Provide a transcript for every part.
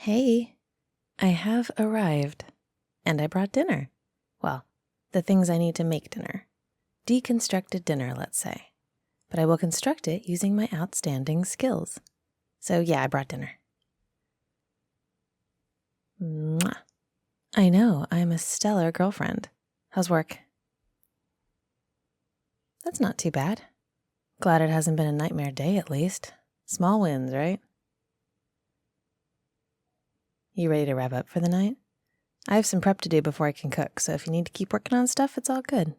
Hey, I have arrived, and I brought dinner. Well, the things I need to make dinner. Deconstructed dinner, let's say. But I will construct it using my outstanding skills. So yeah, I brought dinner. Mwah. I know, I'm a stellar girlfriend. How's work? That's not too bad. Glad it hasn't been a nightmare day at least. Small wins, right? You ready to wrap up for the night? I have some prep to do before I can cook, so if you need to keep working on stuff, it's all good.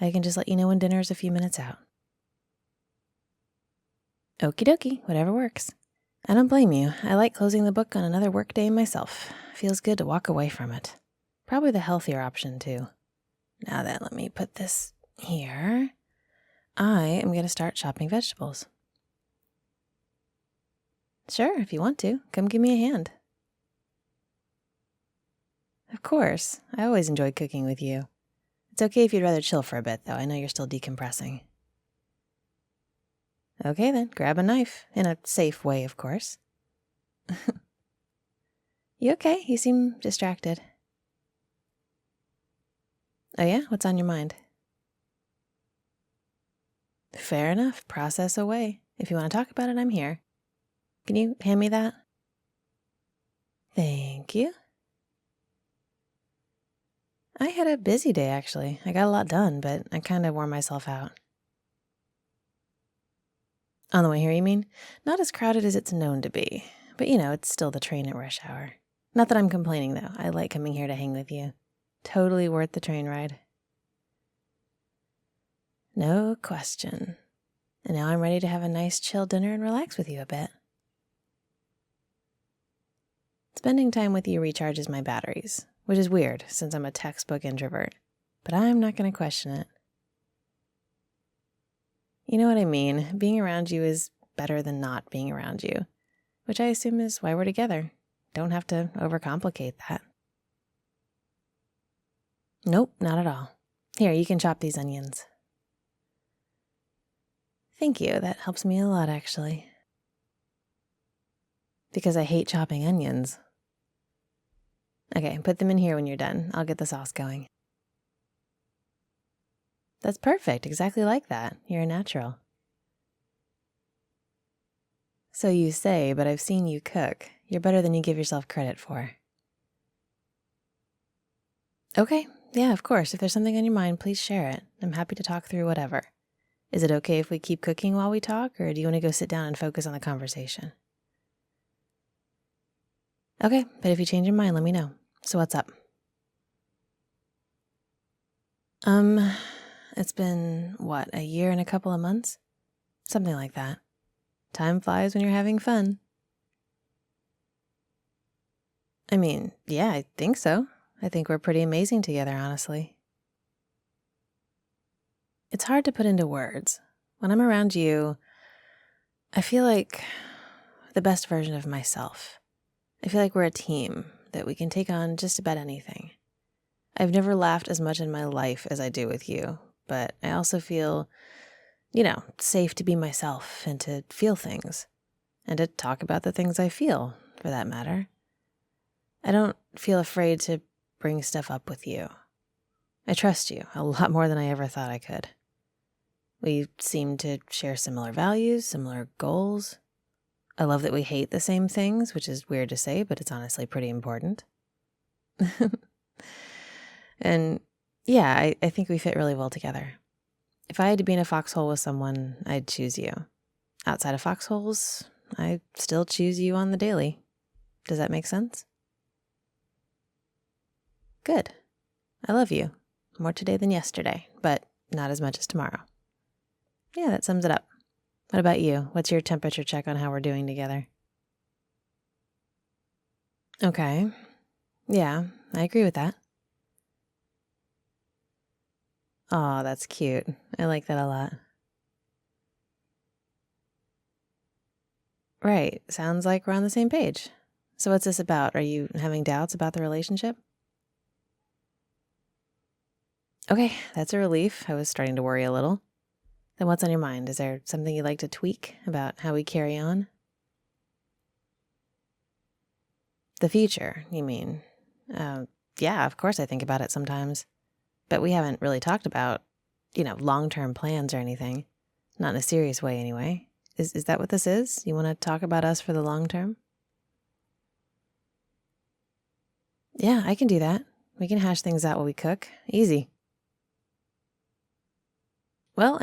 I can just let you know when dinner's a few minutes out. Okie dokie, whatever works. I don't blame you. I like closing the book on another work day myself. Feels good to walk away from it. Probably the healthier option, too. Now then, let me put this here. I am going to start chopping vegetables. Sure, if you want to. Come give me a hand. Of course. I always enjoy cooking with you. It's okay if you'd rather chill for a bit, though. I know you're still decompressing. Okay, then. Grab a knife. In a safe way, of course. You okay? You seem distracted. Oh yeah? What's on your mind? Fair enough. Process away. If you want to talk about it, I'm here. Can you hand me that? Thank you. I had a busy day, actually. I got a lot done, but I kind of wore myself out. On the way here, you mean? Not as crowded as it's known to be. But it's still the train at rush hour. Not that I'm complaining, though. I like coming here to hang with you. Totally worth the train ride. No question. And now I'm ready to have a nice chill dinner and relax with you a bit. Spending time with you recharges my batteries, which is weird since I'm a textbook introvert. But I'm not going to question it. You know what I mean? Being around you is better than not being around you, which I assume is why we're together. Don't have to overcomplicate that. Nope, not at all. Here, you can chop these onions. Thank you, that helps me a lot, actually. Because I hate chopping onions. Okay, put them in here when you're done. I'll get the sauce going. That's perfect, exactly like that. You're a natural. So you say, but I've seen you cook. You're better than you give yourself credit for. Okay, yeah, of course. If there's something on your mind, please share it. I'm happy to talk through whatever. Is it okay if we keep cooking while we talk, or do you want to go sit down and focus on the conversation? Okay, but if you change your mind, let me know. So what's up? It's been, what, a year and a couple of months? Something like that. Time flies when you're having fun. I mean, yeah, I think so. I think we're pretty amazing together, honestly. It's hard to put into words. When I'm around you, I feel like the best version of myself. I feel like we're a team that we can take on just about anything. I've never laughed as much in my life as I do with you, but I also feel, safe to be myself and to feel things and to talk about the things I feel, for that matter. I don't feel afraid to bring stuff up with you. I trust you a lot more than I ever thought I could. We seem to share similar values, similar goals. I love that we hate the same things, which is weird to say, but it's honestly pretty important. And yeah, I think we fit really well together. If I had to be in a foxhole with someone, I'd choose you. Outside of foxholes, I still choose you on the daily. Does that make sense? Good. I love you. More today than yesterday, but not as much as tomorrow. Yeah, that sums it up. What about you? What's your temperature check on how we're doing together? Okay. Yeah, I agree with that. Aw, that's cute. I like that a lot. Right. Sounds like we're on the same page. So what's this about? Are you having doubts about the relationship? Okay, that's a relief. I was starting to worry a little. Then what's on your mind? Is there something you'd like to tweak about how we carry on? The future, you mean? Yeah, of course I think about it sometimes. But we haven't really talked about, long-term plans or anything. Not in a serious way, anyway. Is that what this is? You want to talk about us for the long term? Yeah, I can do that. We can hash things out while we cook. Easy. Well,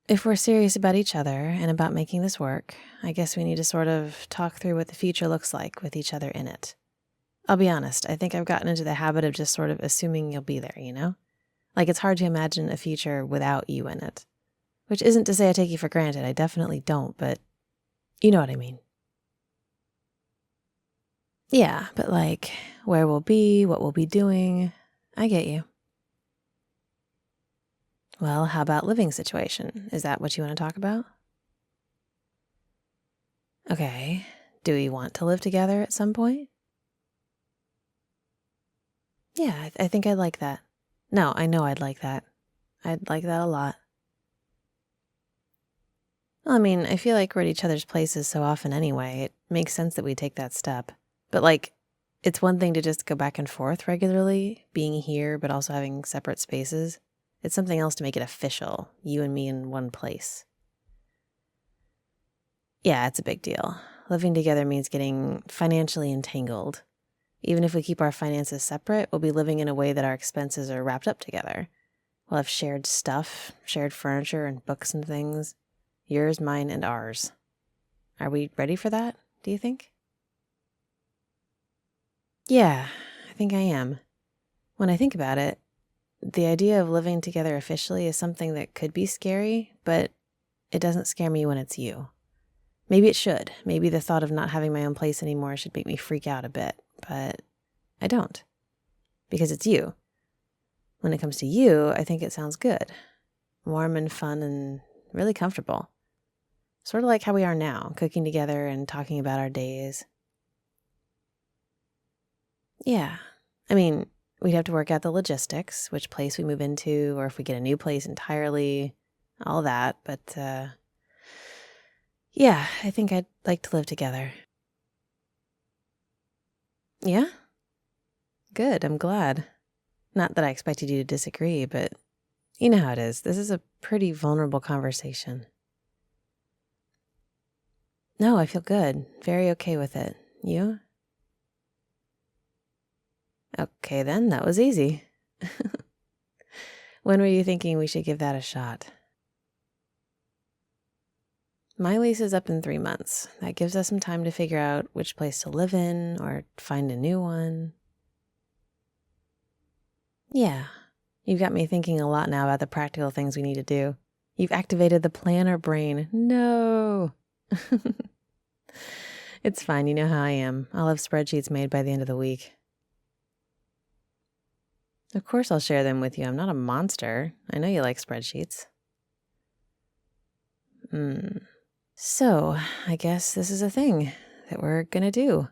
if we're serious about each other and about making this work, I guess we need to sort of talk through what the future looks like with each other in it. I'll be honest, I think I've gotten into the habit of just sort of assuming you'll be there, Like it's hard to imagine a future without you in it. Which isn't to say I take you for granted, I definitely don't, but you know what I mean. Yeah, but like where we'll be, what we'll be doing, I get you. Well, how about living situation? Is that what you want to talk about? Okay. Do we want to live together at some point? Yeah, I think I'd like that. No, I know I'd like that. I'd like that a lot. Well, I feel like we're at each other's places so often anyway. It makes sense that we take that step. But it's one thing to just go back and forth regularly, being here, but also having separate spaces. It's something else to make it official, you and me in one place. Yeah, it's a big deal. Living together means getting financially entangled. Even if we keep our finances separate, we'll be living in a way that our expenses are wrapped up together. We'll have shared stuff, shared furniture and books and things. Yours, mine, and ours. Are we ready for that, do you think? Yeah, I think I am. When I think about it, the idea of living together officially is something that could be scary, but it doesn't scare me when it's you. Maybe it should. Maybe the thought of not having my own place anymore should make me freak out a bit, but I don't. Because it's you. When it comes to you, I think it sounds good. Warm and fun and really comfortable. Sort of like how we are now, cooking together and talking about our days. Yeah. We'd have to work out the logistics, which place we move into, or if we get a new place entirely, all that. But, yeah, I think I'd like to live together. Yeah? Good, I'm glad. Not that I expected you to disagree, but you know how it is. This is a pretty vulnerable conversation. No, I feel good. Very okay with it. You? Okay, then. That was easy. When were you thinking we should give that a shot? My lease is up in 3 months. That gives us some time to figure out which place to live in or find a new one. Yeah, you've got me thinking a lot now about the practical things we need to do. You've activated the planner brain. No. It's fine. You know how I am. I'll have spreadsheets made by the end of the week. Of course I'll share them with you. I'm not a monster. I know you like spreadsheets. So, I guess this is a thing that we're gonna do.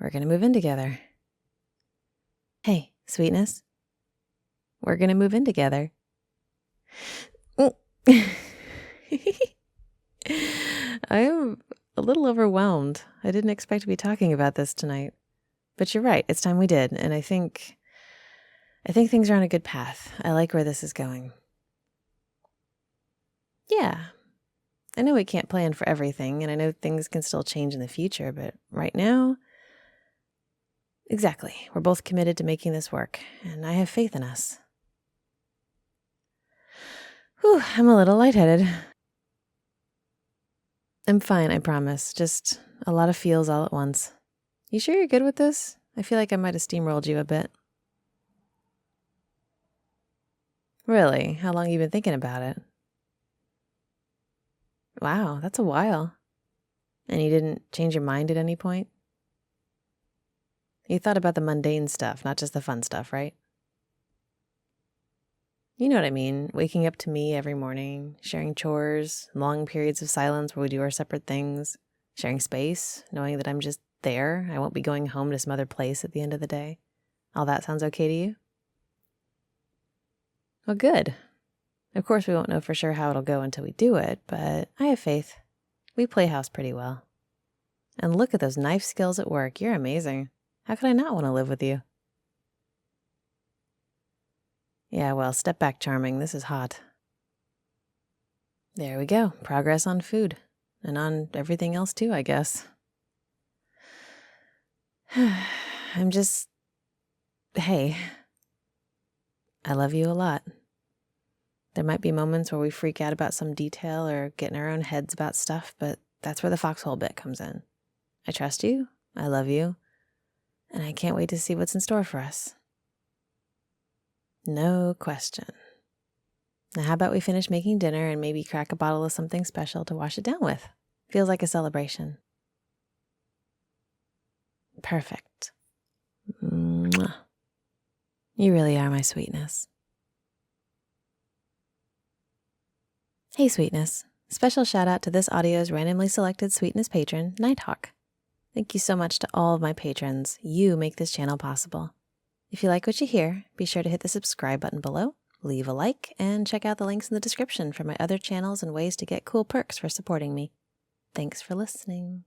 We're gonna move in together. Hey, sweetness. We're gonna move in together. I am a little overwhelmed. I didn't expect to be talking about this tonight. But you're right, it's time we did, and I think things are on a good path. I like where this is going. Yeah. I know we can't plan for everything, and I know things can still change in the future, but right now, exactly. We're both committed to making this work, and I have faith in us. Whew, I'm a little lightheaded. I'm fine, I promise. Just a lot of feels all at once. You sure you're good with this? I feel like I might have steamrolled you a bit. Really? How long have you been thinking about it? Wow, that's a while. And you didn't change your mind at any point? You thought about the mundane stuff, not just the fun stuff, right? You know what I mean. Waking up to me every morning, sharing chores, long periods of silence where we do our separate things, sharing space, knowing that I'm just there. I won't be going home to some other place at the end of the day. All that sounds okay to you? Well, good. Of course, we won't know for sure how it'll go until we do it, but I have faith. We play house pretty well. And look at those knife skills at work. You're amazing. How could I not want to live with you? Yeah, well, step back, Charming. This is hot. There we go. Progress on food. And on everything else too, I guess. Hey, I love you a lot. There might be moments where we freak out about some detail or get in our own heads about stuff, but that's where the foxhole bit comes in. I trust you, I love you, and I can't wait to see what's in store for us. No question. Now, how about we finish making dinner and maybe crack a bottle of something special to wash it down with? Feels like a celebration. Perfect. Mwah. You really are my sweetness. Hey, Sweetness. Special shout out to this audio's randomly selected Sweetness patron, Nighthawk. Thank you so much to all of my patrons. You make this channel possible. If you like what you hear, be sure to hit the subscribe button below, leave a like, and check out the links in the description for my other channels and ways to get cool perks for supporting me. Thanks for listening.